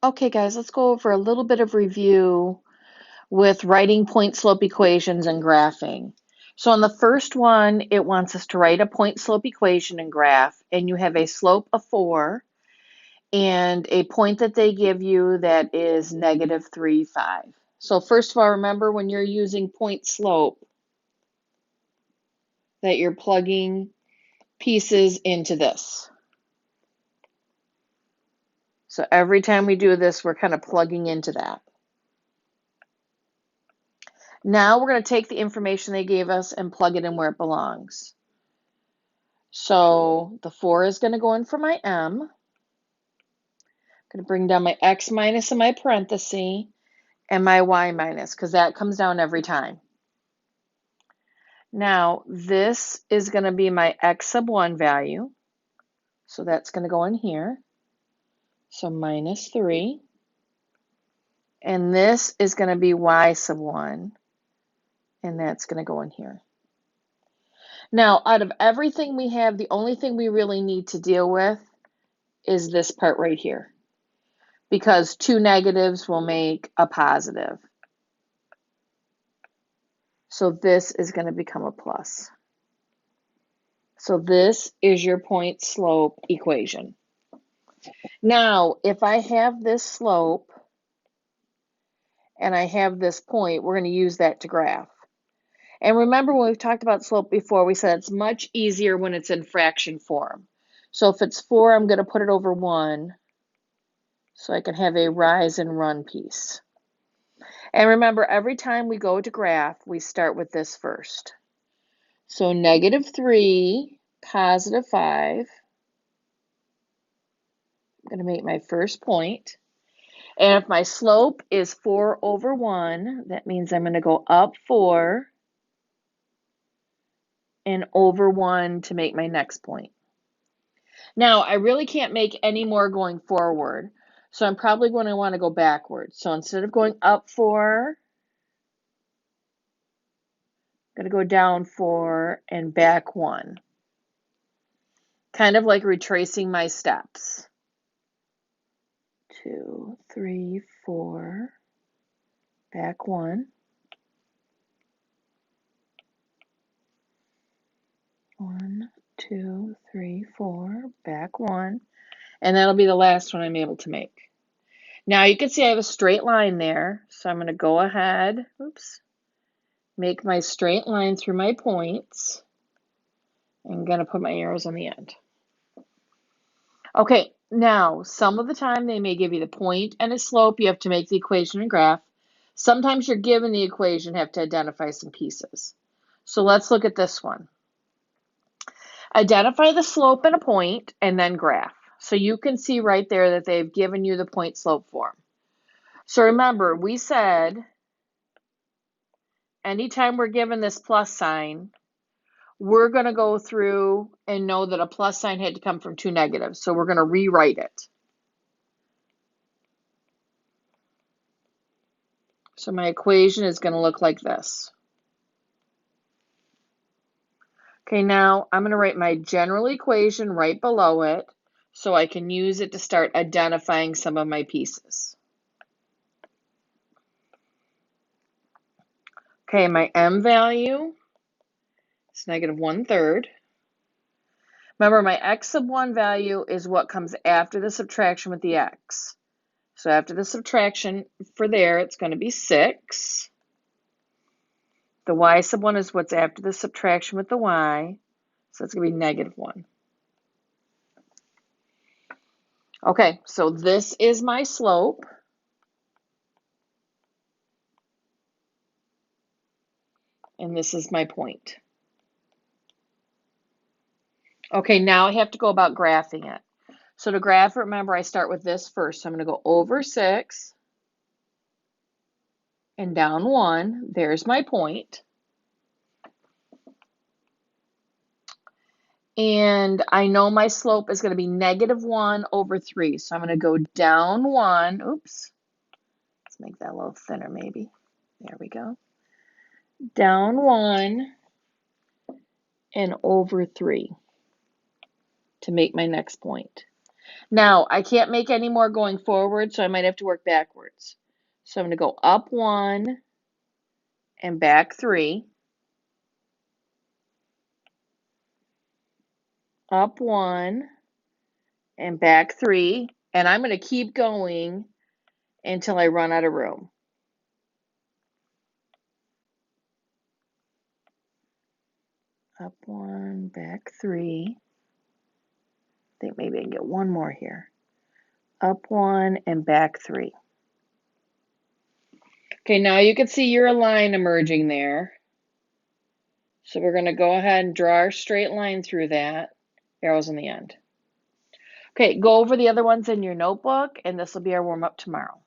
Okay, guys, let's go over a little bit of review with writing point slope equations and graphing. So on the first one, it wants us to write a point slope equation and graph, and you have a slope of 4 and a point that they give you that is -3, 5. So first of all, remember when you're using point slope that you're plugging pieces into this. So every time we do this, we're kind of plugging into that. Now we're going to take the information they gave us and plug it in where it belongs. So the 4 is going to go in for my m. I'm going to bring down my x minus in my parenthesis and my y minus, because that comes down every time. Now this is going to be my x sub 1 value. So that's going to go in here. So -3. And this is going to be y sub 1. And that's going to go in here. Now, out of everything we have, the only thing we really need to deal with is this part right here, because 2 negatives will make a positive. So this is going to become a plus. So this is your point slope equation. Now, if I have this slope and I have this point, we're going to use that to graph. And remember when we've talked about slope before, we said it's much easier when it's in fraction form. So if it's 4, I'm going to put it over 1 so I can have a rise and run piece. And remember, every time we go to graph, we start with this first. So -3, +5. I'm going to make my first point. And if my slope is 4 over 1, that means I'm going to go up 4 and over 1 to make my next point. Now, I really can't make any more going forward, so I'm probably going to want to go backwards. So instead of going up 4, I'm going to go down 4 and back 1. Kind of like retracing my steps. 2, 3, 4, back 1. 1, 2, 3, 4, back 1. And that'll be the last one I'm able to make. Now you can see I have a straight line there, so I'm going to go ahead, make my straight line through my points. I'm going to put my arrows on the end. Okay, now some of the time they may give you the point and a slope. You have to make the equation and graph. Sometimes you're given the equation, have to identify some pieces. So let's look at this one. Identify the slope and a point and then graph. So you can see right there that they've given you the point slope form. So remember, we said anytime we're given this plus sign, we're going to go through and know that a plus sign had to come from 2 negatives. So we're going to rewrite it. So my equation is going to look like this. Okay, now I'm going to write my general equation right below it so I can use it to start identifying some of my pieces. Okay, my m value is -1/3. Remember, my x sub 1 value is what comes after the subtraction with the x. So after the subtraction for there, it's going to be 6. The y sub 1 is what's after the subtraction with the y, so it's going to be -1. Okay, so this is my slope. And this is my point. Okay, now I have to go about graphing it. So to graph it, remember I start with this first. So I'm going to go over 6 and down 1. There's my point. And I know my slope is going to be -1 over 3. So I'm going to go down 1. Oops. Let's make that a little thinner maybe. There we go. Down 1 and over 3 to make my next point. Now, I can't make any more going forward, so I might have to work backwards. So I'm going to go up 1 and back 3, up 1 and back 3, and I'm going to keep going until I run out of room. Up 1, back 3. I think maybe I can get one more here. Up 1 and back 3. Okay, now you can see your line emerging there. So we're going to go ahead and draw our straight line through that. Arrows in the end. Okay, go over the other ones in your notebook, and this will be our warm-up tomorrow.